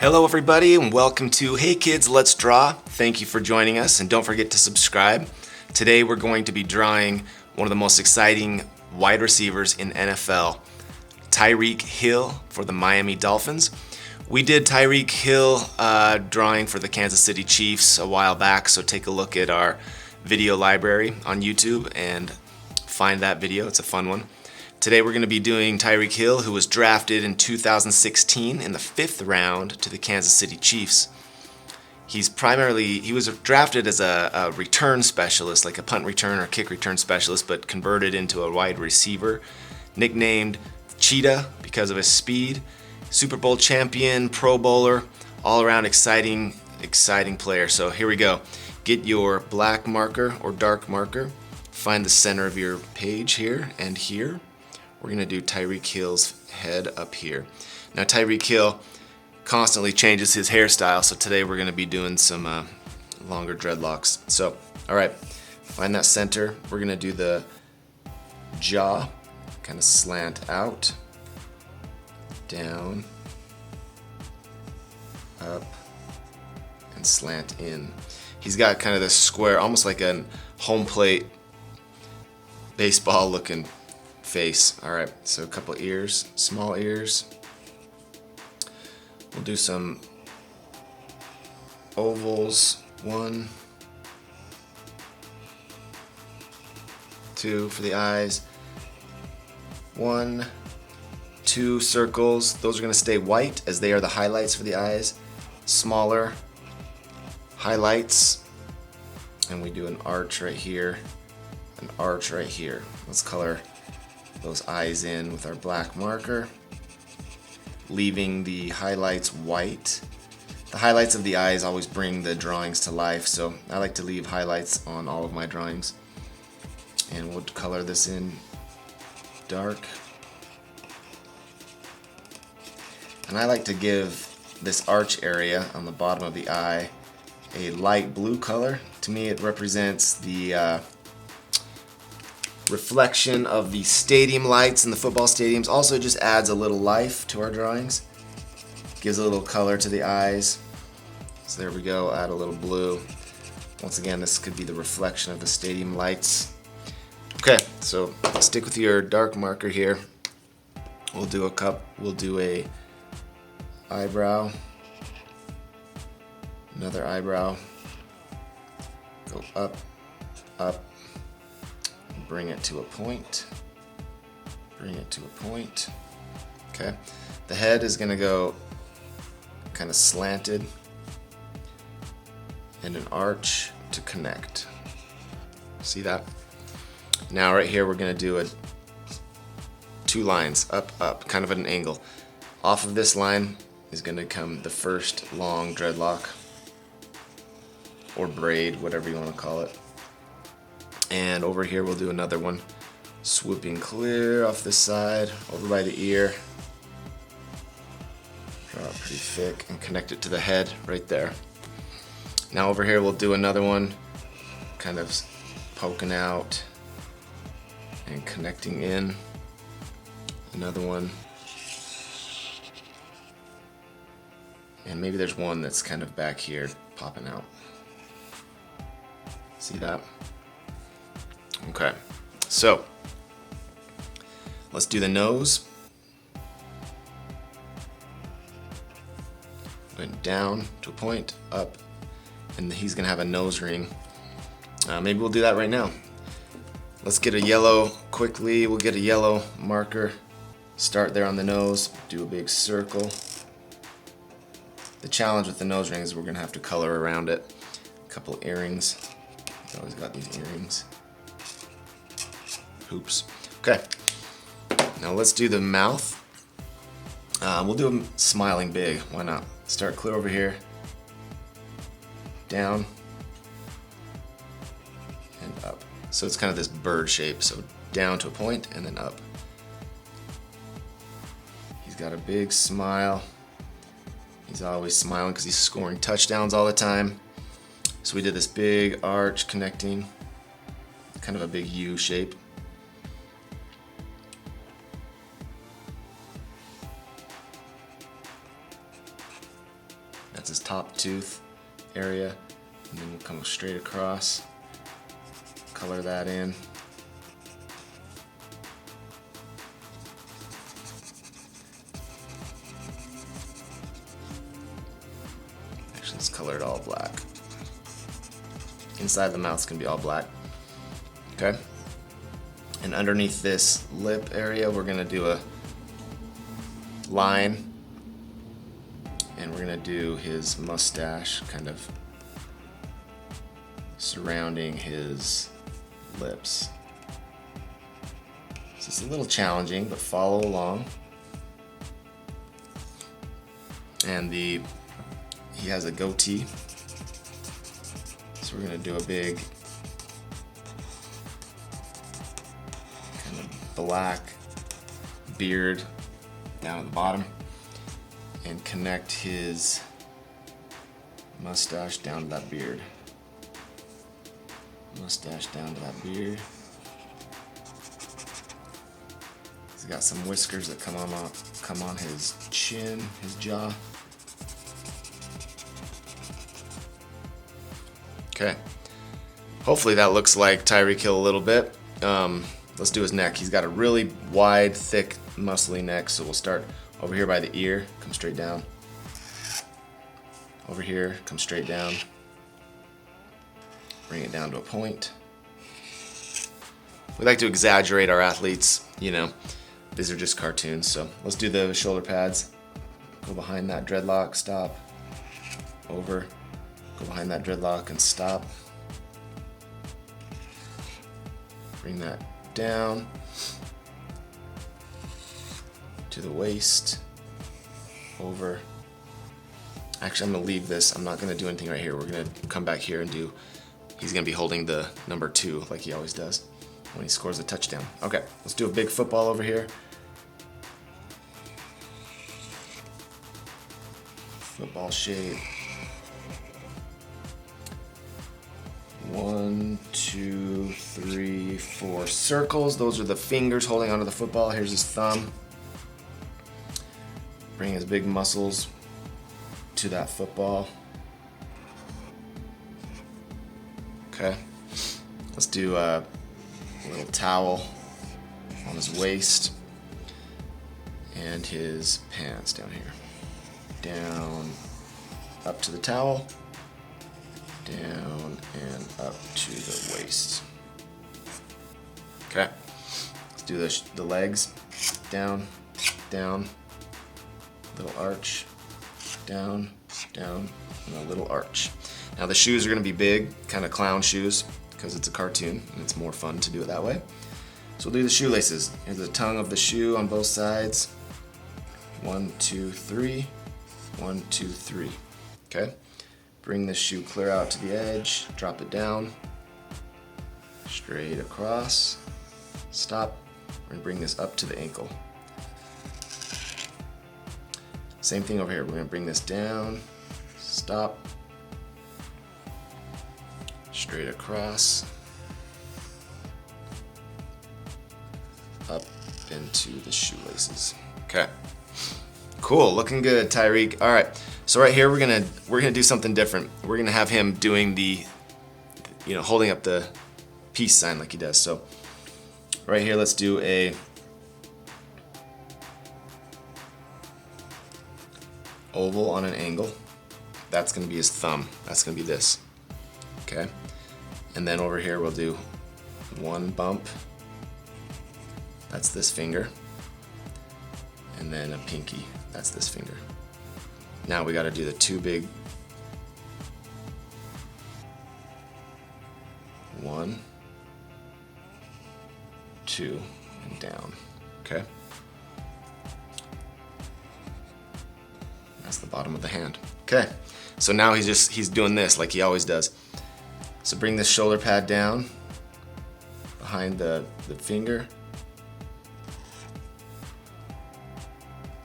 Hello everybody and welcome to Hey Kids Let's Draw. Thank you for joining us and don't forget to subscribe. Today we're going to be drawing one of the most exciting wide receivers in NFL, Tyreek Hill for the Miami Dolphins. We did Tyreek Hill drawing for the Kansas City Chiefs a while back, so take a look at our video library on YouTube and find that video. It's a fun one. Today we're going to be doing Tyreek Hill, who was drafted in 2016 in the 5th round to the Kansas City Chiefs. He was drafted as a return specialist, like a punt return or kick return specialist, but converted into a wide receiver, nicknamed Cheetah because of his speed. Super Bowl champion, Pro Bowler, all around exciting player. So here we go. Get your black marker or dark marker, find the center of your page here and here. We're going to do Tyreek Hill's head up here. Now Tyreek Hill constantly changes his hairstyle, so today we're going to be doing some longer dreadlocks. So, alright, find that center. We're going to do the jaw, kind of slant out, down, up, and slant in. He's got kind of this square, almost like a home plate baseball looking face. Alright, so a couple ears, small ears. We'll do some ovals. 1, 2 for the eyes. 1, 2 circles. Those are going to stay white as they are the highlights for the eyes. Smaller highlights. And we do an arch right here, an arch right here. Let's color those eyes in with our black marker, leaving the highlights white. The highlights of the eyes always bring the drawings to life, so I like to leave highlights on all of my drawings. And we'll color this in dark. And I like to give this arch area on the bottom of the eye a light blue color. To me it represents the reflection of the stadium lights in the football stadiums. Also just adds a little life to our drawings. Gives a little color to the eyes. So there we go, add a little blue. Once again, this could be the reflection of the stadium lights. Okay, so stick with your dark marker here. We'll do a eyebrow. Another eyebrow. Go up, up. Bring it to a point. Bring it to a point. Okay. The head is going to go kind of slanted and an arch to connect. See that? Now right here we're going to do 2 lines, up, up, kind of at an angle. Off of this line is going to come the first long dreadlock or braid, whatever you want to call it. And over here we'll do another one, swooping clear off this side, over by the ear. Draw it pretty thick and connect it to the head right there. Now over here we'll do another one, kind of poking out and connecting in. Another one. And maybe there's one that's kind of back here popping out. See that? Okay, so let's do the nose. Went down to a point, up, and he's gonna have a nose ring. Maybe we'll do that right now. Let's get a yellow quickly. We'll get a yellow marker. Start there on the nose, do a big circle. The challenge with the nose ring is we're gonna have to color around it. A couple earrings. He's always got these earrings. Hoops. Okay, now let's do the mouth. We'll do them smiling big, why not? Start clear over here, down, and up. So it's kind of this bird shape, so down to a point and then up. He's got a big smile. He's always smiling because he's scoring touchdowns all the time. So we did this big arch connecting, kind of a big U shape. top tooth area, and then we'll come straight across, color that in. Actually, let's color it all black. Inside the mouth's gonna be all black. Okay? And underneath this lip area, we're gonna do a line, and we're gonna do his mustache kind of surrounding his lips. So it's a little challenging, but follow along. And he has a goatee, so we're gonna do a big kind of black beard down at the bottom, and connect his mustache down to that beard. Mustache down to that beard. He's got some whiskers that come on his chin, his jaw. Okay. Hopefully that looks like Tyreek Hill a little bit. Let's do his neck. He's got a really wide, thick, muscly neck, so we'll start over here by the ear, come straight down. Over here, come straight down. Bring it down to a point. We like to exaggerate our athletes, you know, these are just cartoons, so let's do the shoulder pads. Go behind that dreadlock, stop. Over, go behind that dreadlock and stop. Bring that down to the waist, over. Actually, I'm gonna leave this. I'm not gonna do anything right here. We're gonna come back here and do, he's gonna be holding the number 2 like he always does when he scores a touchdown. Okay, let's do a big football over here. Football shape. 1, 2, 3, 4 circles. Those are the fingers holding onto the football. Here's his thumb. Bring his big muscles to that football. Okay. Let's do a little towel on his waist and his pants down here. Down, up to the towel. Down and up to the waist. Okay, let's do the legs. Down, down, little arch, down, down, and a little arch. Now the shoes are gonna be big, kind of clown shoes, because it's a cartoon and it's more fun to do it that way. So we'll do the shoelaces. Here's the tongue of the shoe on both sides. 1, 2, 3, 1, 2, 3. Okay. Bring this shoe clear out to the edge, drop it down, straight across, stop. We're gonna bring this up to the ankle. Same thing over here, we're gonna bring this down, stop, straight across, up into the shoelaces. Okay, cool, looking good, Tyreek. All right. So right here, we're gonna do something different. We're gonna have him doing the, you know, holding up the peace sign like he does. So right here, let's do a oval on an angle. That's gonna be his thumb. That's gonna be this, okay? And then over here, we'll do one bump. That's this finger. And then a pinky, that's this finger. Now we gotta do the 2 big, 1, 2, and down, okay? That's the bottom of the hand. Okay, so now he's doing this like he always does. So bring this shoulder pad down behind the finger.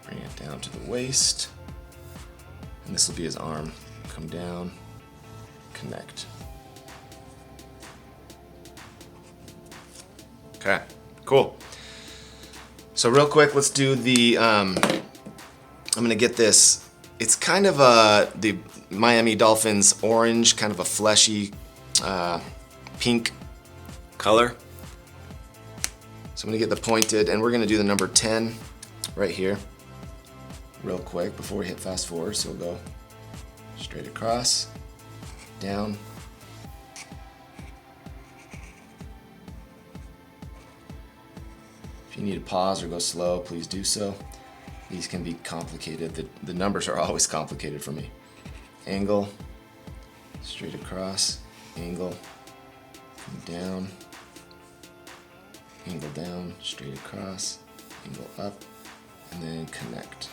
Bring it down to the waist. And this will be his arm. Come down, connect. Okay, cool. So real quick, let's do the, I'm gonna get this It's kind of the Miami Dolphins orange, kind of a fleshy pink color. So I'm gonna get the pointed, and we're gonna do the number 10 right here real quick before we hit fast forward. So we'll go straight across, down. If you need to pause or go slow, please do so. These can be complicated. The numbers are always complicated for me. Angle, straight across, angle, come down, angle down, straight across, angle up, and then connect.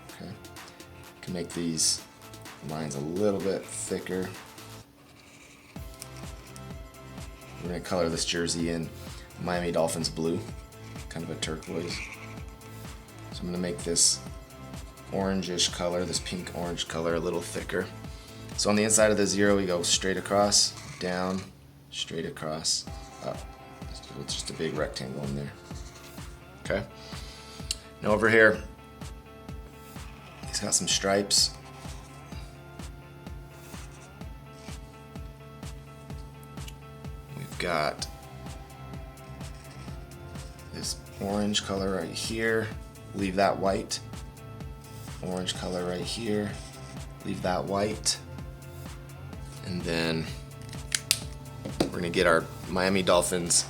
Okay. You can make these lines a little bit thicker. We're gonna color this jersey in Miami Dolphins blue, kind of a turquoise. So I'm gonna make this orangish color, this pink orange color, a little thicker. So on the inside of the 0, we go straight across, down, straight across, up. So it's just a big rectangle in there. Okay. Now over here, he's got some stripes. We've got this orange color right here. Leave that white. Orange color right here. Leave that white. And then we're gonna get our Miami Dolphins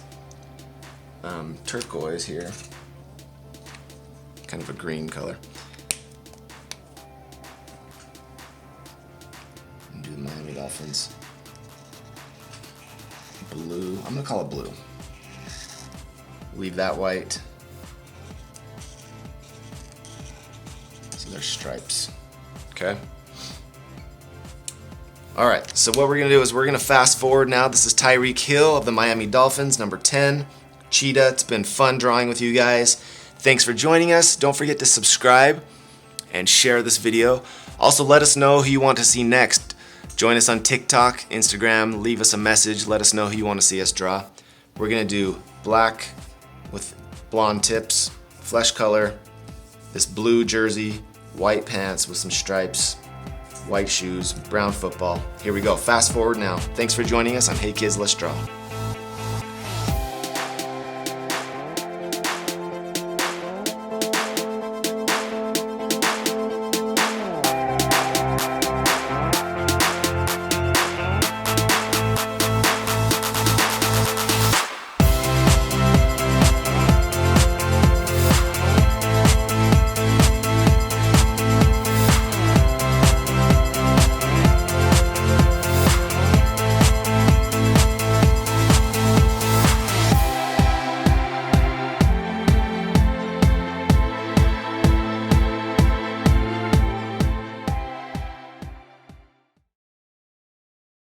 turquoise here. Kind of a green color. And do the Miami Dolphins blue. I'm gonna call it blue. Leave that white. So there's stripes. Okay. All right, so what we're gonna do is we're gonna fast forward now. This is Tyreek Hill of the Miami Dolphins, number 10, Cheetah. It's been fun drawing with you guys. Thanks for joining us. Don't forget to subscribe and share this video. Also, let us know who you want to see next. Join us on TikTok, Instagram, leave us a message, let us know who you want to see us draw. We're gonna do black with blonde tips, flesh color, this blue jersey, white pants with some stripes, white shoes, brown football. Here we go, fast forward now. Thanks for joining us on Hey Kids, Let's Draw.